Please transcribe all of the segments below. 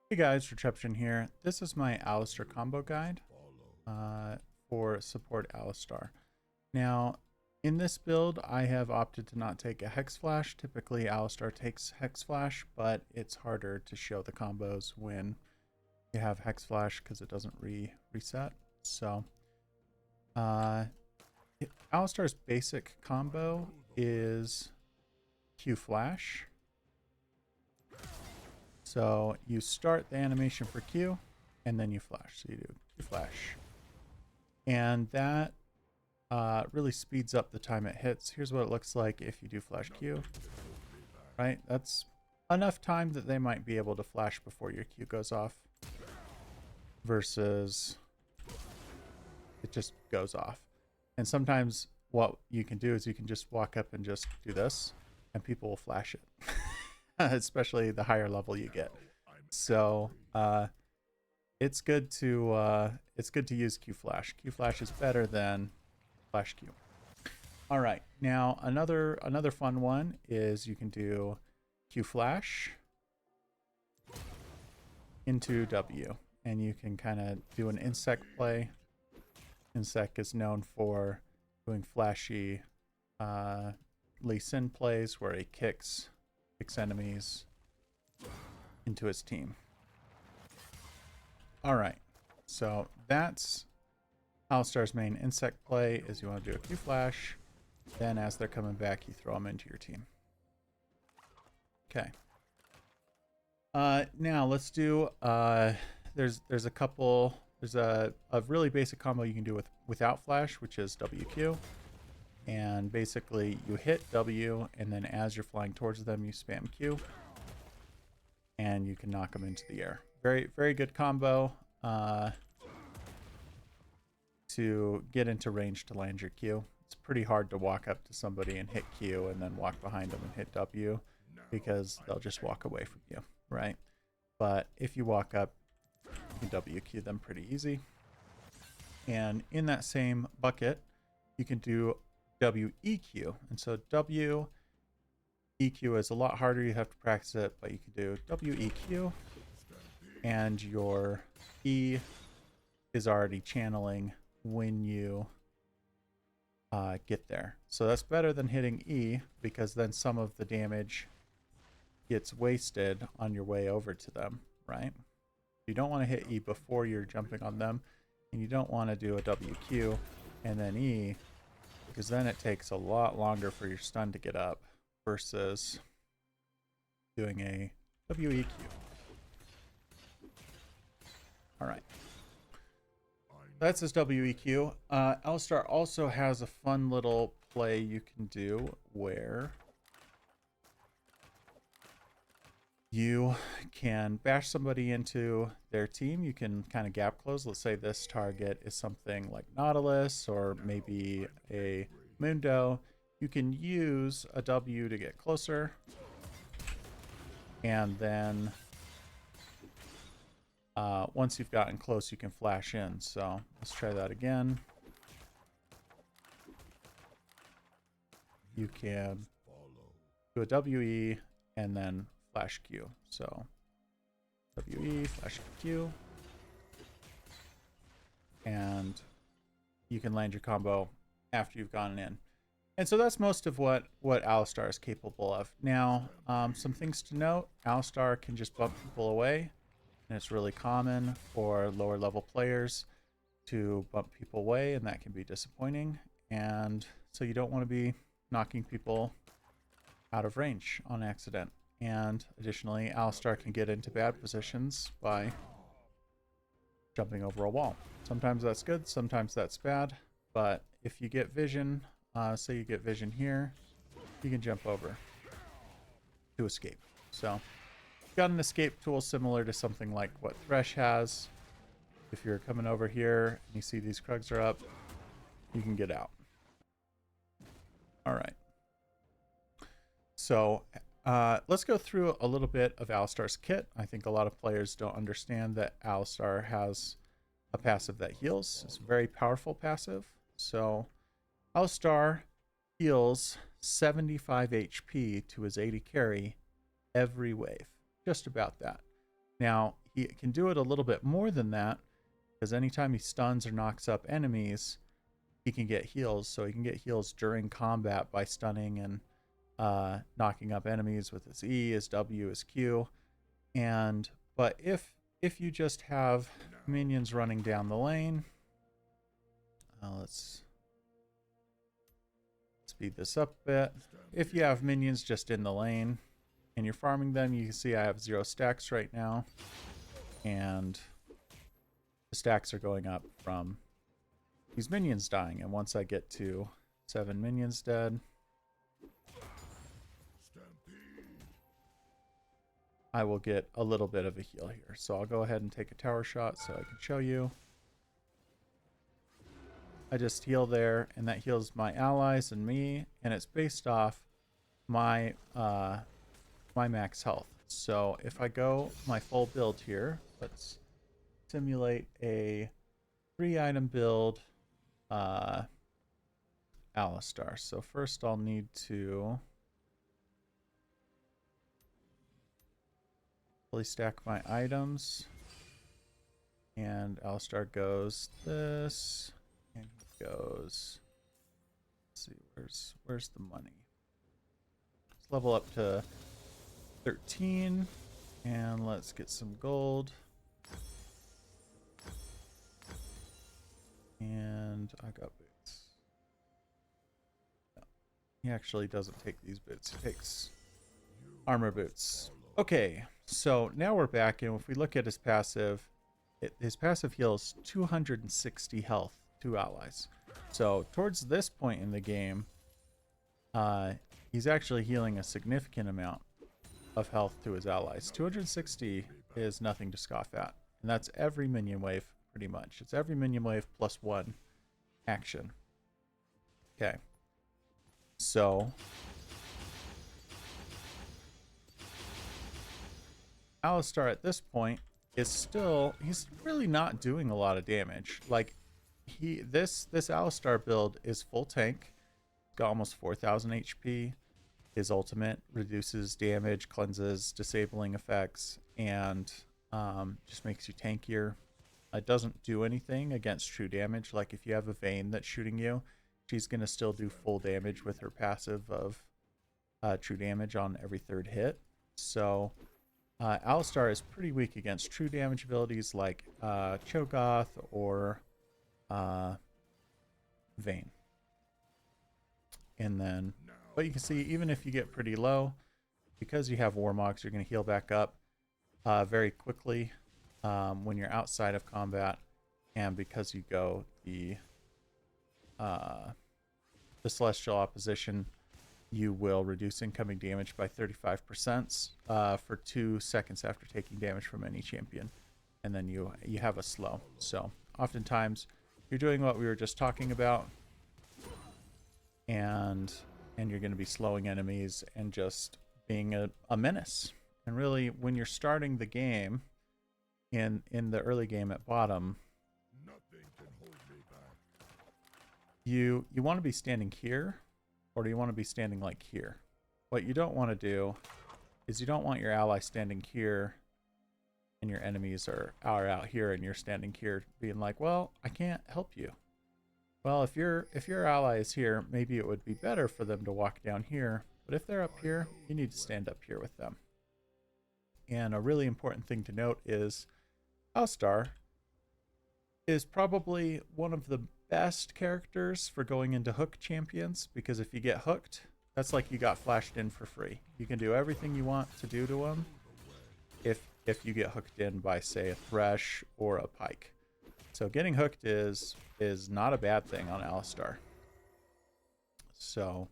Hey guys, Reception here. This is my Alistar combo guide for support Alistar. Now, in this build, I have opted to not take a Hex Flash. Typically, Alistar takes Hex Flash, but it's harder to show the combos when you have Hex Flash because it doesn't reset. So, Alistar's basic combo is Q Flash. So you start the animation for Q, and then you flash. So you do Q flash. And that really speeds up the time it hits. Here's what it looks like if you do flash Q. Right? That's enough time that they might be able to flash before your Q goes off. Versus it just goes off. And sometimes what you can do is you can just walk up and just do this, and people will flash it. Especially the higher level you get. So it's good to use Q Flash. Q Flash is better than Flash Q. All right, now another fun one is you can do Q Flash into W, and you can kind of do an insect play. Insect is known for doing flashy Lee Sin plays where he kicks enemies into his team. All right, so that's Alistar's main insect play. Is you want to do a Q flash, then as they're coming back, you throw them into your team. Okay. Now let's do. There's a really basic combo you can do without flash, which is WQ. And basically you hit W, and then as you're flying towards them, you spam Q, and you can knock them into the air. Very, very good combo to get into range to land your Q. It's pretty hard to walk up to somebody and hit Q and then walk behind them and hit W, because they'll just walk away from you, right? But if you walk up, you can WQ them pretty easy. And in that same bucket, you can do WEQ. And so WEQ is a lot harder. You have to practice it, but you can do WEQ, and your E is already channeling when you get there. So that's better than hitting E, because then some of the damage gets wasted on your way over to them, right? You don't want to hit E before you're jumping on them, and you don't want to do a WQ and then E, because then it takes a lot longer for your stun to get up versus doing a WEQ. All right. That's his WEQ. Alistar also has a fun little play you can do where you can bash somebody into their team. You can kind of gap close. Let's say this target is something like Nautilus or maybe a Mundo. You can use a W to get closer, and then once you've gotten close, you can flash in. So let's try that again. You can do a WE and then flash Q. So WE, flash Q, and you can land your combo after you've gone in. And so that's most of what Alistar is capable of. Now, some things to note: Alistar can just bump people away, and it's really common for lower level players to bump people away, and that can be disappointing. And so you don't want to be knocking people out of range on accident. And additionally, Alistar can get into bad positions by jumping over a wall. Sometimes that's good, sometimes that's bad, but if you get vision, say you get vision here, you can jump over to escape. So you've got an escape tool similar to something like what Thresh has. If you're coming over here and you see these Krugs are up, you can get out. All right. So let's go through a little bit of Alistar's kit. I think a lot of players don't understand that Alistar has a passive that heals. It's a very powerful passive. So Alistar heals 75 HP to his 80 carry every wave. Just about that. Now, he can do it a little bit more than that, because anytime he stuns or knocks up enemies, he can get heals. So he can get heals during combat by stunning and knocking up enemies with his E, his W, his Q. But if you just have minions running down the lane, let's speed this up a bit. If you have minions just in the lane and you're farming them, you can see I have 0 stacks right now, and the stacks are going up from these minions dying. And once I get to 7 minions dead, I will get a little bit of a heal here. So I'll go ahead and take a tower shot so I can show you. I just heal there, and that heals my allies and me, and it's based off my my max health. So if I go my full build here, let's simulate a 3-item build, Alistar. So first I'll need to fully stack my items, and Alistar goes this, and he goes, let's see, where's the money? Let's level up to 13, and let's get some gold. And I got boots. No, he actually doesn't take these boots. He takes armor boots. Okay, so now we're back, and if we look at his passive, his passive heals 260 health to allies. So towards this point in the game, he's actually healing a significant amount of health to his allies. 260 is nothing to scoff at, and that's every minion wave pretty much. It's every minion wave plus 1 action. Okay, so Alistar at this point is still, he's really not doing a lot of damage. Like, this Alistar build is full tank, got almost 4,000 HP. His ultimate reduces damage, cleanses, disabling effects, and just makes you tankier. It doesn't do anything against true damage. Like if you have a Vayne that's shooting you, she's going to still do full damage with her passive of true damage on every 3rd hit. So Alistar is pretty weak against true damage abilities like Cho'Gath or Vayne. And then, but you can see, even if you get pretty low, because you have Warmogs, you're going to heal back up very quickly when you're outside of combat, and because you go the Celestial Opposition, you will reduce incoming damage by 35% for 2 seconds after taking damage from any champion, and then you have a slow. So oftentimes you're doing what we were just talking about, and you're going to be slowing enemies and just being a menace. And really, when you're starting the game in the early game at bottom, Nothing can hold me back. you want to be standing here, or do you want to be standing like here? What you don't want to do is you don't want your ally standing here and your enemies are out here and you're standing here being like, well, I can't help you. Well, if your ally is here, maybe it would be better for them to walk down here, but if they're up here, you need to stand up here with them. And a really important thing to note is Alistar is probably one of the best characters for going into hook champions, because if you get hooked, that's like you got flashed in for free. You can do everything you want to do to him if you get hooked in by, say, a Thresh or a Pike. So getting hooked is not a bad thing on Alistar. So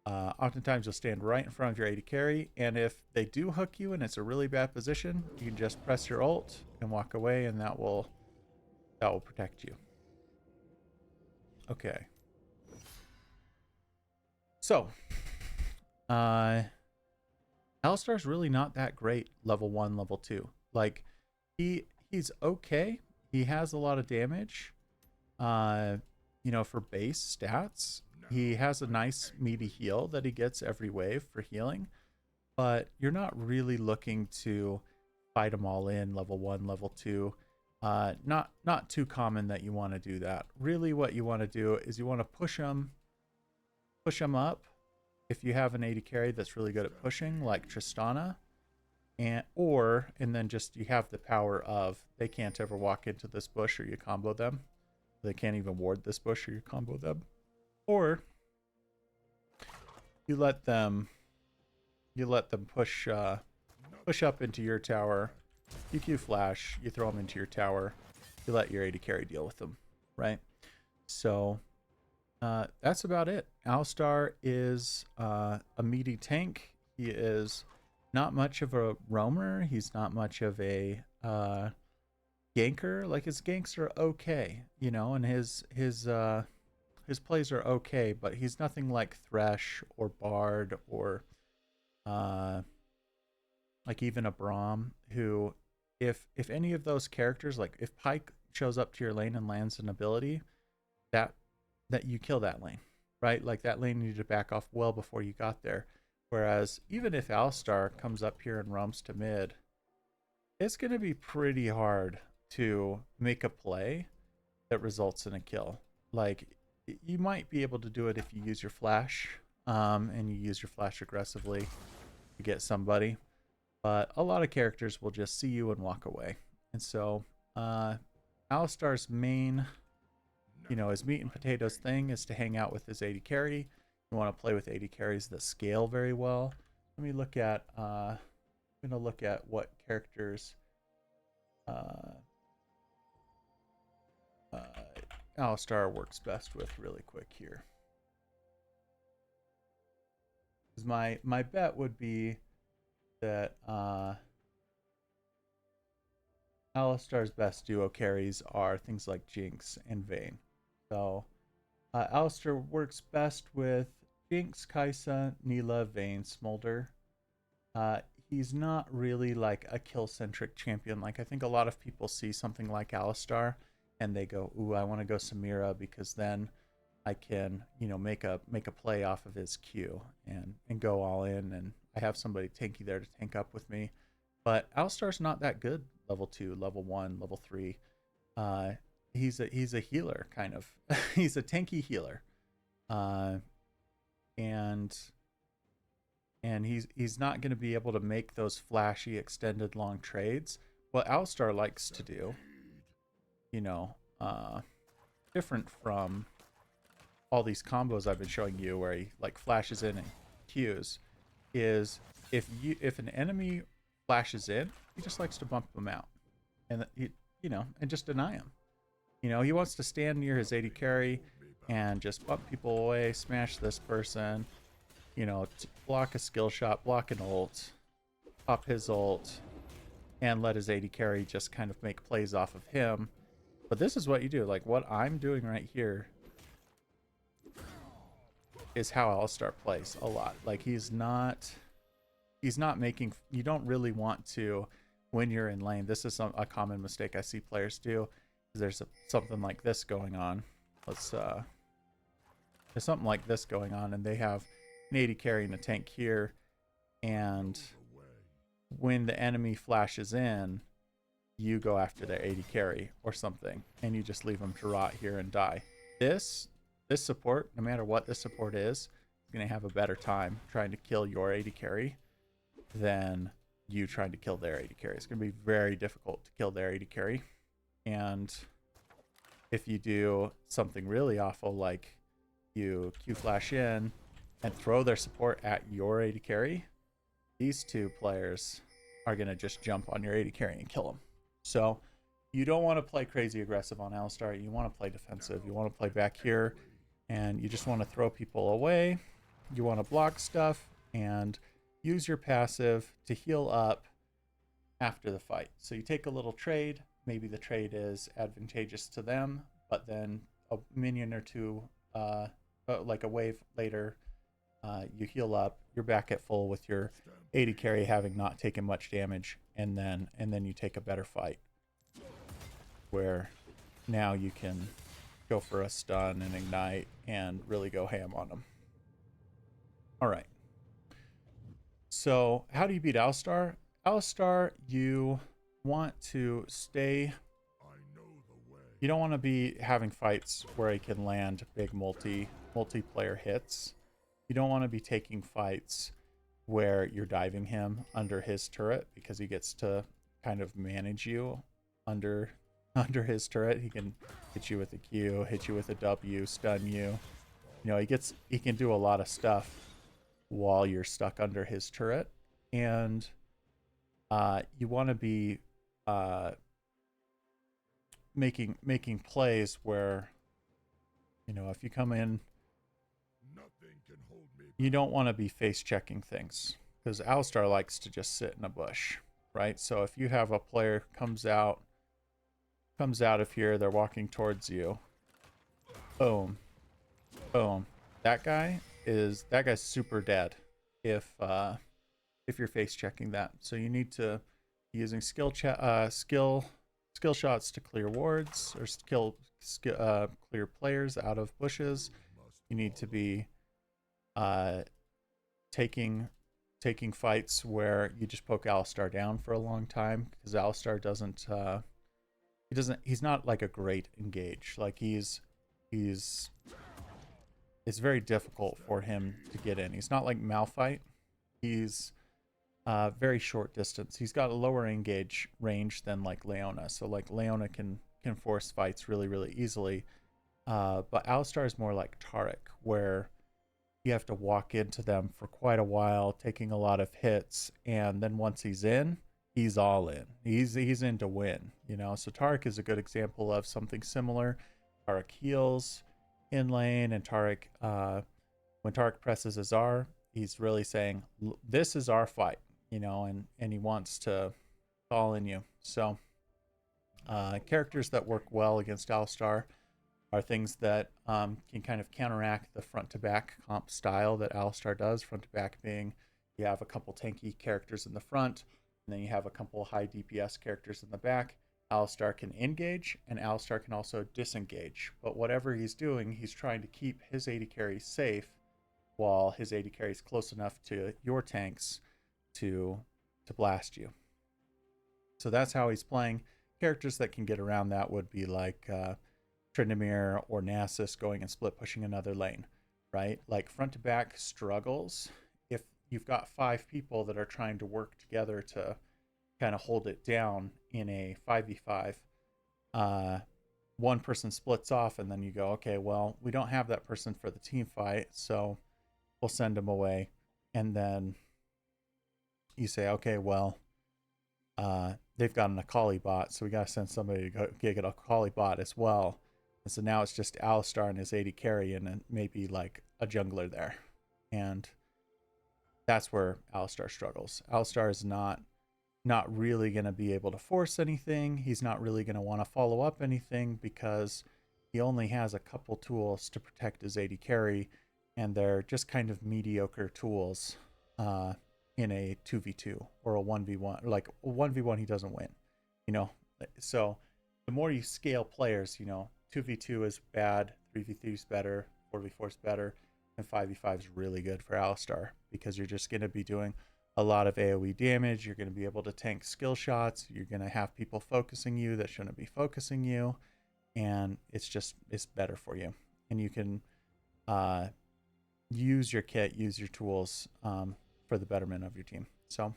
oftentimes you'll stand right in front of your AD carry, and if they do hook you and it's a really bad position, you can just press your ult and walk away, and that will protect you. Okay. So Alistar's really not that great level 1, level 2. Like he's okay. He has a lot of damage. You know, for base stats, he has a nice meaty heal that he gets every wave for healing, but you're not really looking to fight them all in level 1, level 2. Not too common that you want to do that. Really what you want to do is you want to push them up. If you have an AD carry that's really good at pushing, like Tristana, and then just you have the power of they can't ever walk into this bush or you combo them. They can't even ward this bush or you combo them. Or you let them push up into your tower. You Q flash, you throw them into your tower, you let your AD carry deal with them, right? So that's about it. Alistar is a meaty tank. He is not much of a roamer. He's not much of a ganker. Like his ganks are okay, you know, and his plays are okay, but he's nothing like Thresh or Bard or like even a Braum, who if any of those characters, like if Pyke shows up to your lane and lands an ability, that you kill that lane, right? Like that lane needed to back off well before you got there. Whereas even if Alistar comes up here and roams to mid, it's going to be pretty hard to make a play that results in a kill. Like you might be able to do it if you use your flash, and you use your flash aggressively to get somebody, but a lot of characters will just see you and walk away. And so Alistar's main, his meat and potatoes thing is to hang out with his AD carry. You want to play with AD carries that scale very well. Let me look at I'm going to look at what characters Alistar works best with really quick here. Because my bet would be that Alistar's best duo carries are things like Jinx and Vayne. So Alistar works best with Jinx, Kai'Sa, Neela, Vayne, Smolder. He's not really like a kill-centric champion. Like I think a lot of people see something like Alistar and they go, "Ooh, I want to go Samira because then I can, make a play off of his Q and go all in, and I have somebody tanky there to tank up with me." But Alistar's not that good level 2, level 1, level 3. He's a healer kind of. He's a tanky healer. And he's not going to be able to make those flashy extended long trades. What Alistar likes to do, different from all these combos I've been showing you where he like flashes in and Qs, is if an enemy flashes in, he just likes to bump them out, and and just deny him. He wants to stand near his AD carry and just bump people away, smash this person, block a skill shot, block an ult, pop his ult, and let his AD carry just kind of make plays off of him. But this is what you do. Like what I'm doing right here is how Alistar plays a lot. Like he's not making, you don't really want to, when you're in lane, this is a common mistake I see players do. There's something like this going on. There's something like this going on, and they have an AD carrying a tank here, and when the enemy flashes in, you go after their AD carry or something, and you just leave them to rot here and die. This support, no matter what this support is going to have a better time trying to kill your AD carry than you trying to kill their AD carry. It's going to be very difficult to kill their AD carry. And if you do something really awful, like you Q flash in and throw their support at your AD carry, these two players are going to just jump on your AD carry and kill them. So you don't want to play crazy aggressive on Alistar. You want to play defensive. You want to play back here, and you just want to throw people away. You want to block stuff and use your passive to heal up after the fight. So you take a little trade. Maybe the trade is advantageous to them, but then a minion or two, like a wave later, you heal up. You're back at full with your AD carry having not taken much damage, and then you take a better fight where now you can go for a stun and ignite and really go ham on them. All right. So how do you beat Alistar? Alistar, you want to stay. I know the way. You don't want to be having fights where he can land big multiplayer hits. You don't want to be taking fights where you're diving him under his turret, because he gets to kind of manage you under his turret. He can hit you with a Q, hit you with a W, stun you. You know, he can do a lot of stuff while you're stuck under his turret. And you want to be making plays where, you know, if you come in, Nothing can hold me back. you don't want to be face checking things, because Alistar likes to just sit in a bush, right? So if you have a player comes out of here, they're walking towards you, boom, boom. That guy's super dead if you're face checking that. So you need to be using skill shots to clear wards, or clear players out of bushes. You need to be taking fights where you just poke Alistar down for a long time, because Alistar he's not like a great engage. Like it's very difficult for him to get in. He's not like Malphite. He's very short distance. He's got a lower engage range than like Leona. So like Leona can force fights really, really easily. But Alistar is more like Taric, where you have to walk into them for quite a while, taking a lot of hits, and then once he's in, he's all in. He's in to win, you know. So Taric is a good example of something similar. Taric heals in lane, and Taric, when Taric presses his R, he's really saying, this is our fight, you know, and he wants to all in you. So characters that work well against Alistar are things that can kind of counteract the front to back comp style that Alistar does. Front to back being, you have a couple tanky characters in the front, and then you have a couple high DPS characters in the back. Alistar can engage, and Alistar can also disengage. But whatever he's doing, he's trying to keep his AD carry safe, while his AD carry is close enough to your tanks to blast you. So that's how he's playing. Characters that can get around that would be like Tryndamere or Nasus going and split pushing another lane, right? Like front to back struggles if you've got 5 people that are trying to work together to kind of hold it down in a 5v5. One person splits off, and then you go, okay, well, we don't have that person for the team fight, so we'll send him away. And then you say, okay, well, they've got an Akali bot, so we got to send somebody to go get an Akali bot as well. And so now it's just Alistar and his AD carry, and maybe like a jungler there. And that's where Alistar struggles. Alistar is not really going to be able to force anything. He's not really going to want to follow up anything, because he only has a couple tools to protect his AD carry, and they're just kind of mediocre tools in a 2v2 or a 1v1. Like a 1v1 he doesn't win, you know. So the more you scale players, you know, 2v2 is bad, 3v3 is better, 4v4 is better, and 5v5 is really good for Alistar, because you're just going to be doing a lot of AoE damage. You're going to be able to tank skill shots. You're going to have people focusing you that shouldn't be focusing you, and it's better for you. And you can use your kit, use your tools for the betterment of your team. So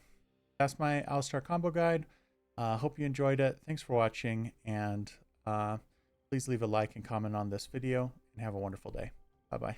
that's my Alistar combo guide. Hope you enjoyed it. Thanks for watching, and please leave a like and comment on this video, and have a wonderful day. Bye-bye.